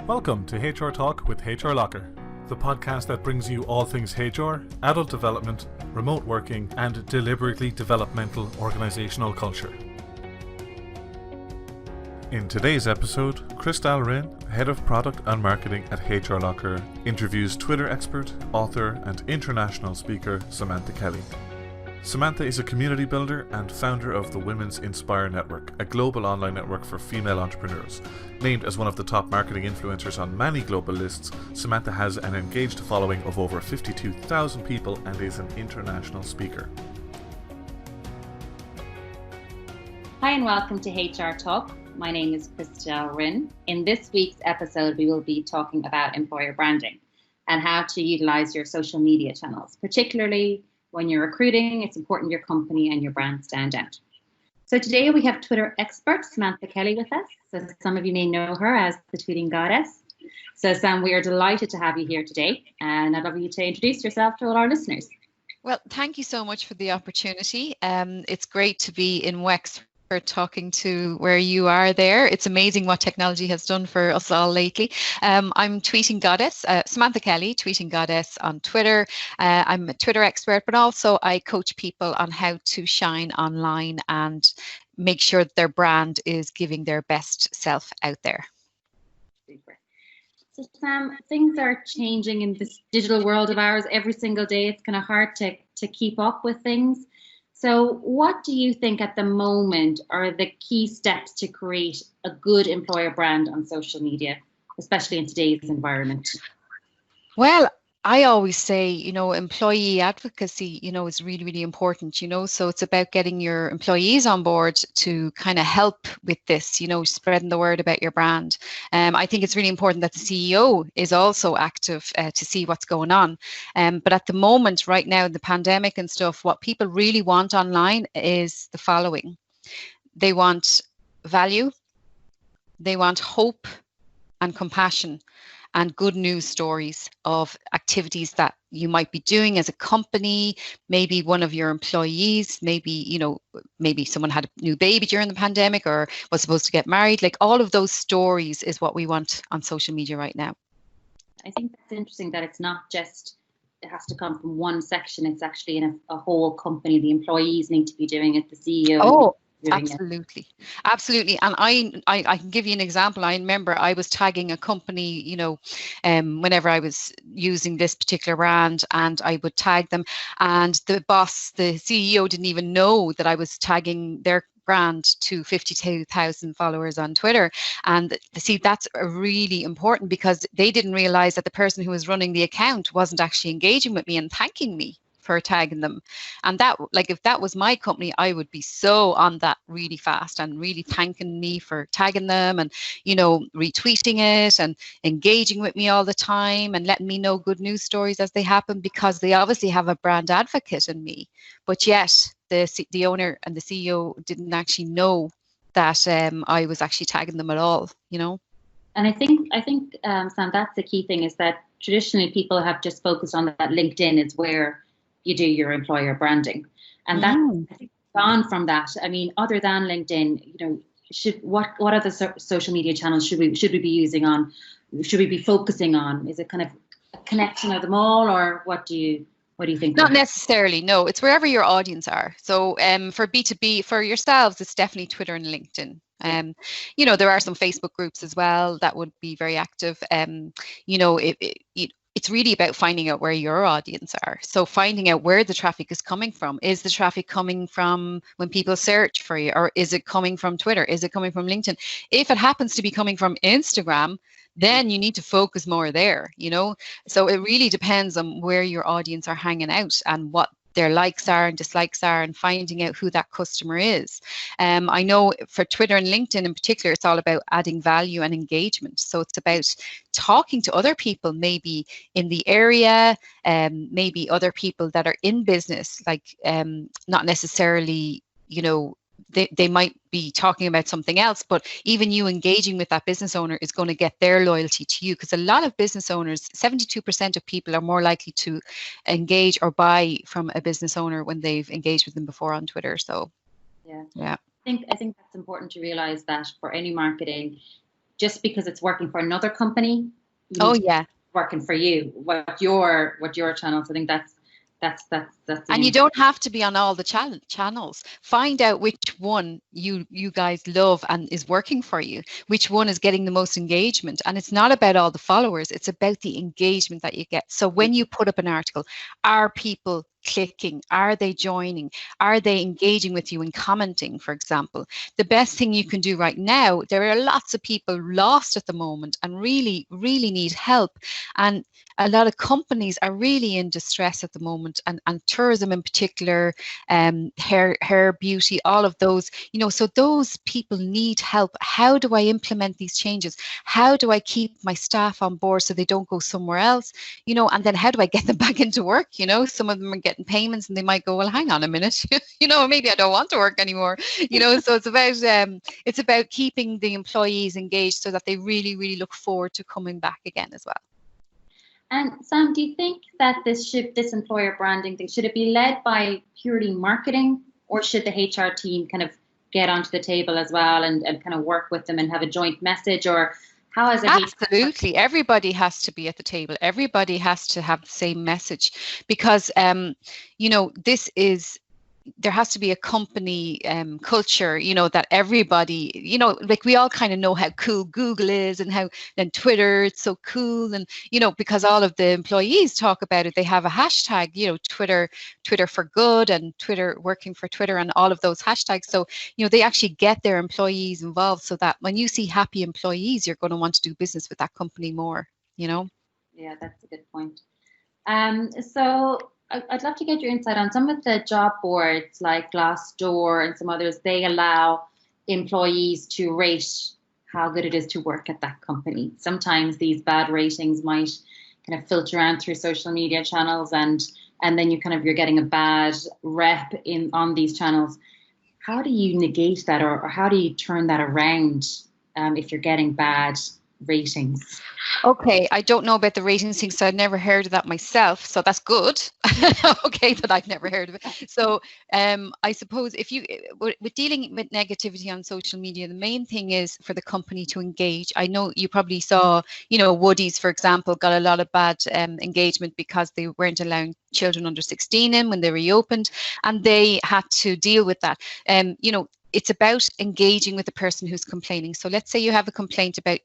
Welcome to HR Talk with HRLocker, the podcast that brings you all things HR, adult development, remote working, and deliberately developmental organizational culture. In today's episode, Christal Wren, Head of Product and Marketing at HRLocker, interviews Twitter expert, author, and international speaker Samantha Kelly. Samantha is a community builder and founder of the Women's Inspire Network, a global online network for female entrepreneurs. Named as one of the top marketing influencers on many global lists, Samantha has an engaged following of over 52,000 people and is an international speaker. Hi and welcome to HR Talk. My name is Christal Wren. In this week's episode, we will be talking about employer branding and how to utilize your social media channels, particularly when you're recruiting. It's important your company and your brand stand out. So today we have Twitter expert Samantha Kelly with us. So some of you may know her as the Tweeting Goddess. So Sam, we are delighted to have you here today, and I'd love you to introduce yourself to all our listeners. Well, thank you so much for the opportunity. It's great to be in Wexford talking to where you are there. It's amazing what technology has done for us all lately. I'm Tweeting Goddess, Samantha Kelly, Tweeting Goddess on Twitter. I'm a Twitter expert, but also I coach people on how to shine online and make sure that their brand is giving their best self out there. Super. So Sam, things are changing in this digital world of ours every single day. It's kind of hard to keep up with things. So what do you think at the moment are the key steps to create a good employer brand on social media, especially in today's environment? Well, I always say, employee advocacy, is really, really important, so it's about getting your employees on board to kind of help with this, spreading the word about your brand. I think it's really important that the CEO is also active to see what's going on. But at the moment, right now, the pandemic and stuff, what people really want online is the following. They want value, they want hope and compassion, and good news stories of activities that you might be doing as a company, maybe one of your employees, maybe someone had a new baby during the pandemic or was supposed to get married. Like all of those stories is what we want on social media right now. I think that's interesting that it's not just, it has to come from one section. It's actually in a whole company. The employees need to be doing it, the CEO. Oh, absolutely. And I can give you an example. I remember I was tagging a company, whenever I was using this particular brand, and I would tag them, and the boss, the CEO, didn't even know that I was tagging their brand to 52,000 followers on Twitter. And see, that's really important because they didn't realize that the person who was running the account wasn't actually engaging with me and thanking me for tagging them. And that, like, if that was my company, I would be so on that really fast and really thanking me for tagging them and, retweeting it and engaging with me all the time and letting me know good news stories as they happen, because they obviously have a brand advocate in me. But yet the owner and the CEO didn't actually know that I was actually tagging them at all, And I think Sam, that's the key thing, is that traditionally people have just focused on that LinkedIn is where you do your employer branding, and that I think gone from that. I mean, other than LinkedIn, what other social media channels should we be using on? Should we be focusing on? Is it kind of a connection of them all, or what do you think? Not necessarily. No, it's wherever your audience are. So for B2B, for yourselves, it's definitely Twitter and LinkedIn. There are some Facebook groups as well that would be very active. It's really about finding out where your audience are. So finding out where the traffic is coming from. Is the traffic coming from when people search for you, or is it coming from Twitter? Is it coming from LinkedIn? If it happens to be coming from Instagram, then you need to focus more there, So it really depends on where your audience are hanging out and what their likes are and dislikes are, and finding out who that customer is. I know for Twitter and LinkedIn in particular, it's all about adding value and engagement. So it's about talking to other people, maybe in the area, maybe other people that are in business, like not necessarily, they might be talking about something else, but even you engaging with that business owner is going to get their loyalty to you, because a lot of business owners, 72% of people are more likely to engage or buy from a business owner when they've engaged with them before on Twitter. So yeah. I think that's important to realize, that for any marketing, just because it's working for another company, Oh yeah. working for you, what your channels. I think that's and you don't have to be on all the channels. Find out which one you guys love and is working for you, which one is getting the most engagement. And it's not about all the followers, it's about the engagement that you get. So when you put up an article, are people clicking? Are they joining? Are they engaging with you and commenting, for example? The best thing you can do right now, there are lots of people lost at the moment and really need help, and a lot of companies are really in distress at the moment, and tourism in particular, hair, beauty, all of those, so those people need help. How do I implement these changes? How do I keep my staff on board so they don't go somewhere else? And then how do I get them back into work? Some of them are getting payments and they might go, well, hang on a minute, maybe I don't want to work anymore. So it's about keeping the employees engaged so that they really look forward to coming back again as well. And Sam, do you think that this employer branding thing, should it be led by purely marketing, or should the HR team kind of get onto the table as well and kind of work with them and have a joint message? Or how is it? Absolutely. Everybody has to be at the table. Everybody has to have the same message, because, there has to be a company culture, that everybody, like we all kind of know how cool Google is and how then Twitter, it's so cool. And, because all of the employees talk about it, they have a hashtag, Twitter for good and Twitter working for Twitter and all of those hashtags. So, they actually get their employees involved so that when you see happy employees, you're going to want to do business with that company more, Yeah, that's a good point. So I'd love to get your insight on some of the job boards like Glassdoor and some others. They allow employees to rate how good it is to work at that company. Sometimes these bad ratings might kind of filter around through social media channels, and then you're getting a bad rep on these channels. How do you negate that, or how do you turn that around if you're getting bad ratings? Okay, I don't know about the ratings thing, so I've never heard of that myself. So that's good. Okay, that I've never heard of it. So I suppose if you, with dealing with negativity on social media, the main thing is for the company to engage. I know you probably saw, Woody's, for example, got a lot of bad engagement because they weren't allowing children under 16 in when they reopened, and they had to deal with that. It's about engaging with the person who's complaining. So let's say you have a complaint about,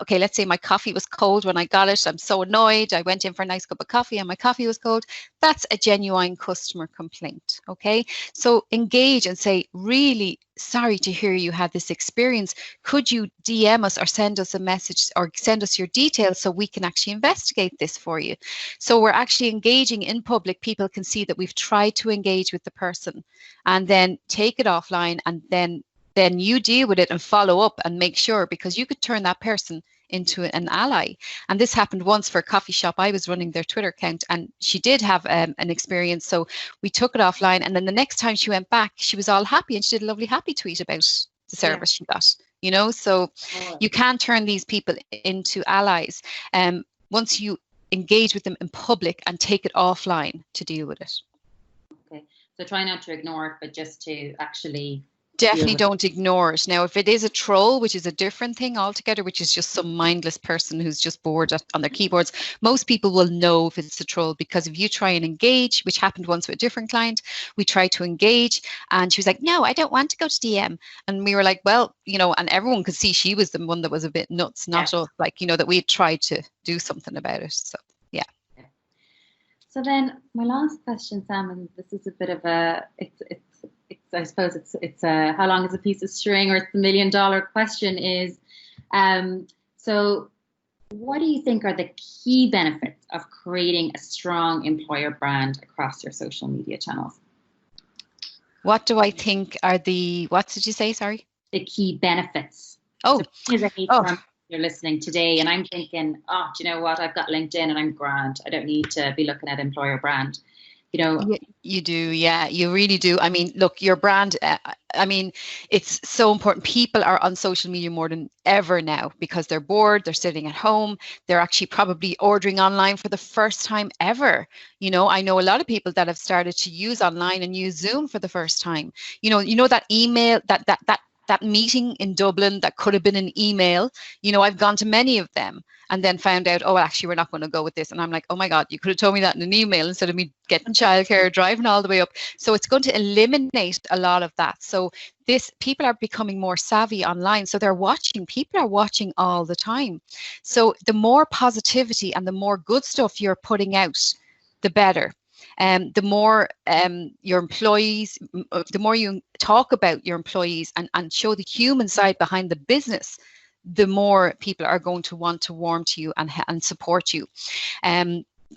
okay, let's say my coffee was cold when I got it. I'm so annoyed. I went in for a nice cup of coffee and my coffee was cold. That's a genuine customer complaint. Okay. So engage and say, really sorry to hear you had this experience. Could you DM us or send us a message or send us your details so we can actually investigate this for you? So we're actually engaging in public. People can see that we've tried to engage with the person, and then take it offline, and then you deal with it and follow up and make sure, because you could turn that person into an ally. And this happened once for a coffee shop. I was running their Twitter account, and she did have an experience. So we took it offline, and then the next time she went back, she was all happy, and she did a lovely happy tweet about the service she got. So you can turn these people into allies once you engage with them in public and take it offline to deal with it. Okay, so try not to ignore it, but just to actually definitely don't ignore it. Now, if it is a troll, which is a different thing altogether, which is just some mindless person who's just bored on their keyboards, most people will know if it's a troll, because if you try and engage, which happened once with a different client, we tried to engage and she was like, no, I don't want to go to DM. And we were like, well, and everyone could see she was the one that was a bit nuts, not us, that we had tried to do something about it. So, yeah. So then my last question, Sam, and this is a bit of a, I suppose it's a how long is a piece of string, or it's the $1 million question is, so what do you think are the key benefits of creating a strong employer brand across your social media channels? What do I think are what did you say? Sorry? The key benefits. Oh, so as a HR you're listening today and I'm thinking, do you know what? I've got LinkedIn and I'm grand. I don't need to be looking at employer brand. You do, yeah, you really do. I mean, look, your brand, it's so important. People are on social media more than ever now because they're bored, they're sitting at home, they're actually probably ordering online for the first time ever. I know a lot of people that have started to use online and use Zoom for the first time. That email, that that meeting in Dublin that could have been an email. You know, I've gone to many of them and then found out, oh, actually, we're not going to go with this. And I'm like, oh my God, you could have told me that in an email instead of me getting childcare, driving all the way up. So it's going to eliminate a lot of that. So people are becoming more savvy online. So people are watching all the time. So the more positivity and the more good stuff you're putting out, the better. The more your employees, the more you talk about your employees and show the human side behind the business, the more people are going to want to warm to you and support you.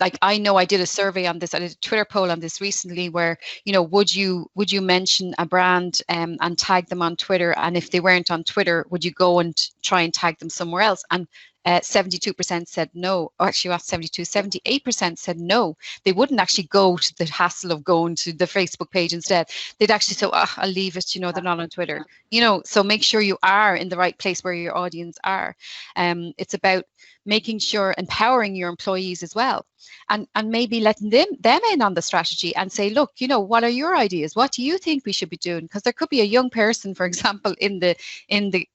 Like, I know I did a survey on this, I did a Twitter poll on this recently where, you know, would you mention a brand and tag them on Twitter? And if they weren't on Twitter, would you go and try and tag them somewhere else? And 72% said no, or actually not 78% said no. They wouldn't actually go to the hassle of going to the Facebook page instead. They'd actually say, oh, I'll leave it, you know, they're not on Twitter. You know, so make sure you are in the right place where your audience are. It's about making sure, empowering your employees as well, and maybe letting them in on the strategy and say, look, you know, what are your ideas? What do you think we should be doing? Because there could be a young person, for example, in the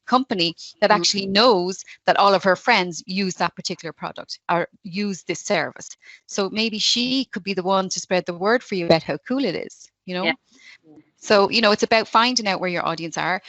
company that actually knows that all of her friends use that particular product or use this service. So maybe she could be the one to spread the word for you about how cool it is, you know? Yeah. So, you know, it's about finding out where your audience are,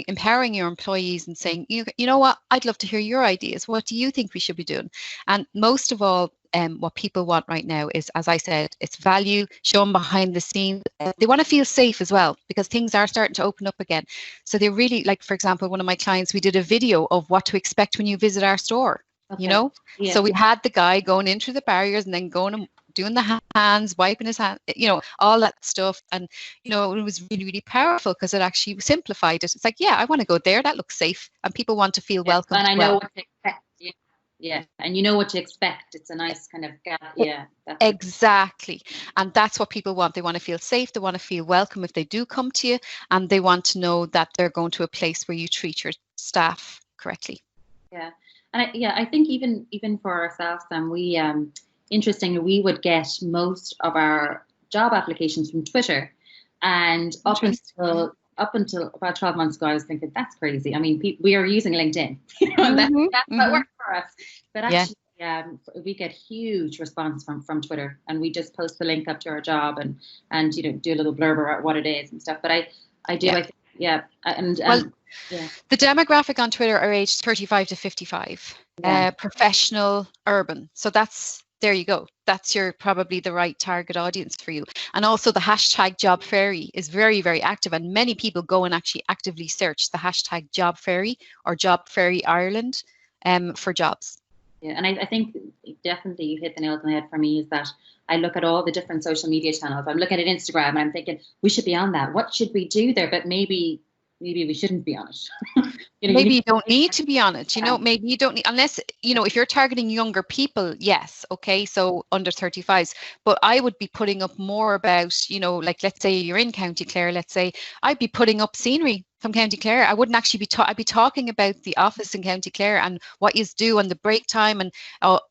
empowering your employees and saying, you know what, I'd love to hear your ideas. What do you think we should be doing? And most of all, what people want right now is, as I said, it's value, show them behind the scenes. They want to feel safe as well, because things are starting to open up again. So they really, like, for example, one of my clients, we did a video of what to expect when you visit our store. Okay. You know, yeah. So we had the guy going in through the barriers and then going and doing the hands, wiping his hand, you know, all that stuff. And, you know, it was really, really powerful because it actually simplified it. It's like, yeah, I want to go there. That looks safe. And people want to feel welcome. And I know what to expect. Yeah. And you know what to expect. It's a nice kind of gap. Yeah. Exactly. And that's what people want. They want to feel safe. They want to feel welcome if they do come to you. And they want to know that they're going to a place where you treat your staff correctly. Yeah. And I think even for ourselves, we interestingly, we would get most of our job applications from Twitter, and up until about 12 months ago, I was thinking, that's crazy. I mean, we are using LinkedIn, you know, that's what worked for us. But actually, we get huge response from Twitter, and we just post the link up to our job and you know, do a little blurb about what it is and stuff. But I think, the demographic on Twitter are aged 35 to 55, professional, urban. So there you go. That's probably the right target audience for you. And also the hashtag Job Fairy is very, very active, and many people go and actually actively search the hashtag Job Fairy or Job Fairy Ireland for jobs. Yeah, and I think definitely you hit the nail on the head for me, is that I look at all the different social media channels. I'm looking at Instagram and I'm thinking, we should be on that. What should we do there? But maybe we shouldn't be on it. You know, maybe you don't need to be on it. You know, maybe you don't need, unless, you know, if you're targeting younger people, yes. Okay. So under 35s, but I would be putting up more about, you know, like, let's say you're in County Clare, let's say I'd be putting up scenery from County Clare. I wouldn't actually I'd be talking about the office in County Clare and what you do on the break time. And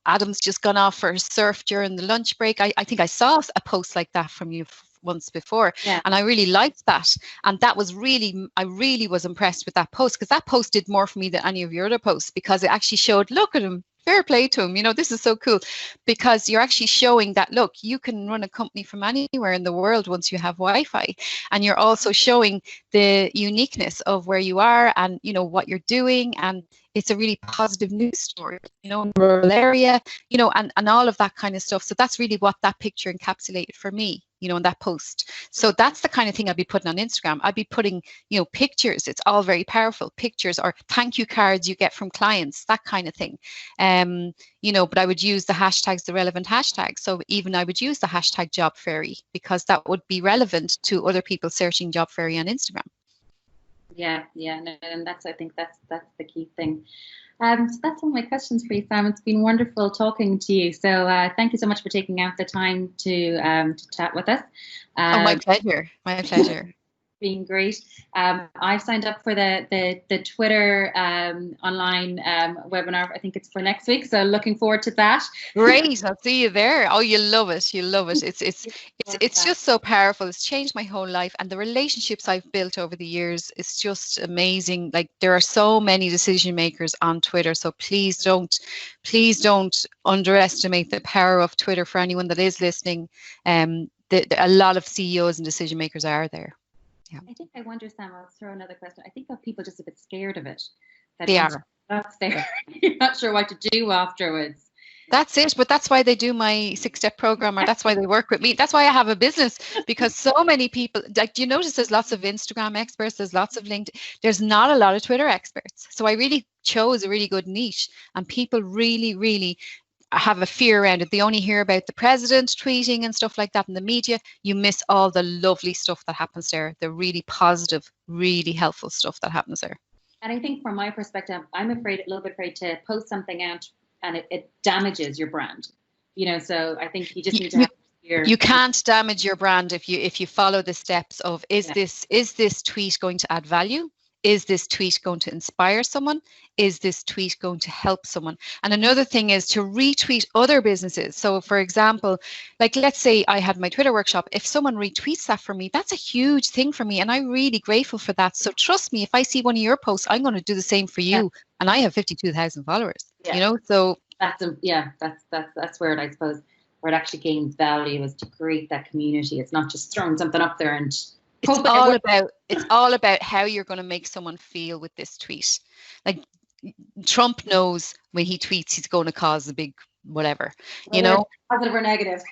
Adam's just gone off for a surf during the lunch break. I think I saw a post like that from you once before, and I really liked that. And that was I really was impressed with that post, because that post did more for me than any of your other posts, because it actually showed, look at him, fair play to him, you know, this is so cool, because you're actually showing that, look, you can run a company from anywhere in the world once you have Wi-Fi. And you're also showing the uniqueness of where you are and, you know, what you're doing. And it's a really positive news story, you know, rural area, you know, and all of that kind of stuff. So that's really what that picture encapsulated for me, you know, in that post. So that's the kind of thing I'd be putting on Instagram. I'd be putting, you know, pictures. It's all very powerful pictures, or thank you cards you get from clients, that kind of thing. You know, but I would use the hashtags, the relevant hashtags. So even I would use the hashtag Job Fairy, because that would be relevant to other people searching Job Fairy on Instagram. Yeah, and I think that's the key thing. So that's all my questions for you, Sam. It's been wonderful talking to you. So thank you so much for taking out the time to chat with us. My pleasure. My pleasure. been great. I've signed up for the Twitter online webinar. I think it's for next week, so looking forward to that. Great, I'll see you there. Oh, you'll love it. You'll love it. It's just so powerful. It's changed my whole life, and the relationships I've built over the years is just amazing. Like, there are so many decision makers on Twitter, so please don't underestimate the power of Twitter. For anyone that is listening, a lot of CEOs and decision makers are there. Yeah. I wonder, Sam, I'll throw another question. I think that people are just a bit scared of it. They are. That's there. You're not sure what to do afterwards. That's it. But that's why they do my 6-step program, or that's why they work with me. That's why I have a business, because so many people, like, do you notice there's lots of Instagram experts, there's lots of LinkedIn, there's not a lot of Twitter experts. So I really chose a really good niche, and people really, really have a fear around it. They only hear about the president tweeting and stuff like that in the media. You miss all the lovely stuff that happens there, the really positive, really helpful stuff that happens there. And I think from my perspective, I'm a little bit afraid to post something out and it damages your brand. So I think you just need to have fear. You can't damage your brand if you follow the steps of, is this tweet going to add value? Is this tweet going to inspire someone? Is this tweet going to help someone? And another thing is to retweet other businesses. So for example, like, let's say I had my Twitter workshop. If someone retweets that for me, that's a huge thing for me. And I'm really grateful for that. So trust me, if I see one of your posts, I'm going to do the same for you. Yeah. And I have 52,000 followers, so. That's where I suppose where it actually gains value is to create that community. It's not just throwing something up there and it's all about how you're going to make someone feel with this tweet. Like, Trump knows when he tweets, he's going to cause a big whatever, positive or negative.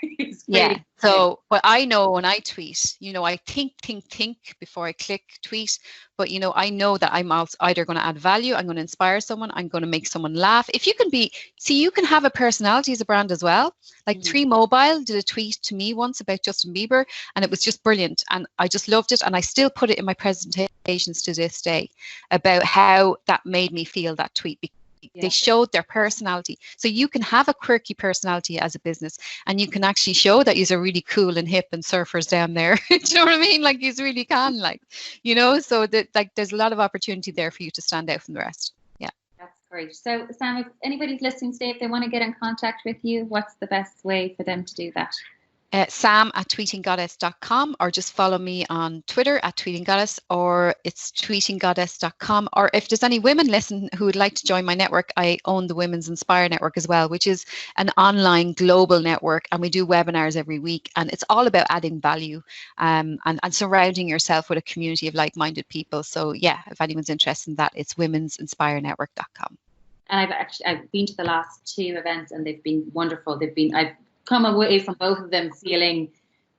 Yeah. So, but I know when I tweet, I think before I click tweet. But I know that I'm also either going to add value, I'm going to inspire someone, I'm going to make someone laugh. If you can have a personality as a brand as well. Like 3 Mobile did a tweet to me once about Justin Bieber, and it was just brilliant, and I just loved it, and I still put it in my presentations to this day about how that made me feel, that tweet. They showed their personality. So you can have a quirky personality as a business, and you can actually show that you're really cool and hip and surfers down there. Do you know what I mean? Like, you really can, so that, like, there's a lot of opportunity there for you to stand out from the rest. Yeah. That's great. So Sam, if anybody's listening today, if they want to get in contact with you, what's the best way for them to do that? Sam@tweetinggoddess.com, or just follow me on Twitter @tweetinggoddess, or it's tweetinggoddess.com. Or if there's any women listen who would like to join my network, I own the Women's Inspire Network as well, which is an online global network, and we do webinars every week, and it's all about adding value and surrounding yourself with a community of like-minded people. So yeah, if anyone's interested in that, it's women'sinspirenetwork.com. And I've been to the last 2 events, and they've been wonderful. I've come away from both of them feeling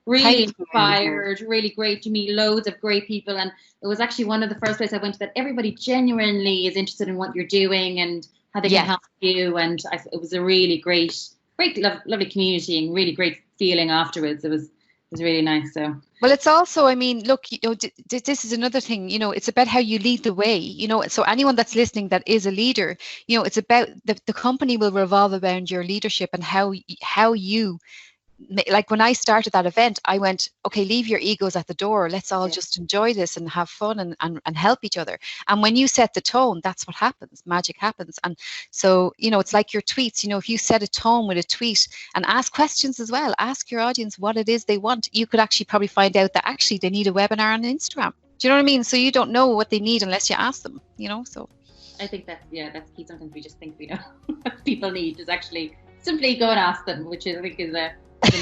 really inspired, really great, to meet loads of great people. And it was actually one of the first places I went to that everybody genuinely is interested in what you're doing and how they can help you. And it was a really great, lovely community, and really great feeling afterwards. It was really nice. So, well, it's also, I mean, look, this is another thing, it's about how you lead the way, so anyone that's listening that is a leader, it's about the company will revolve around your leadership and how you, like, when I started that event, I went, okay, leave your egos at the door. Let's all just enjoy this and have fun and help each other. And when you set the tone, that's what happens. Magic happens. And so, it's like your tweets, if you set a tone with a tweet and ask questions as well, ask your audience what it is they want. You could actually probably find out that actually they need a webinar on Instagram. Do you know what I mean? So you don't know what they need unless you ask them, so. I think that's key. Sometimes we just think we know what people need. Just actually simply go and ask them, which I think is a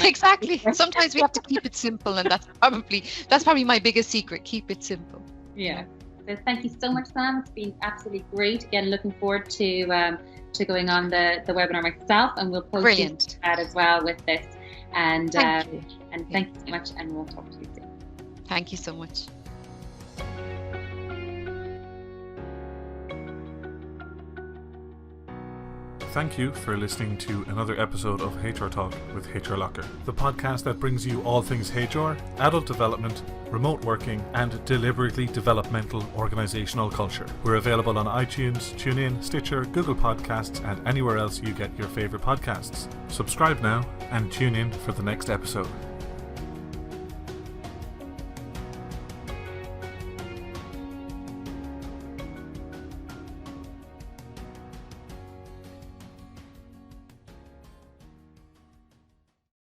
exactly. Sometimes we have to keep it simple, and that's probably my biggest secret. Keep it simple. Yeah. So thank you so much, Sam. It's been absolutely great. Again, looking forward to going on the webinar myself, and we'll post that as well with this. And thank you so much, and we'll talk to you soon. Thank you so much. Thank you for listening to another episode of HR Talk with HRLocker, the podcast that brings you all things HR, adult development, remote working, and deliberately developmental organizational culture. We're available on iTunes, TuneIn, Stitcher, Google Podcasts, and anywhere else you get your favorite podcasts. Subscribe now and tune in for the next episode.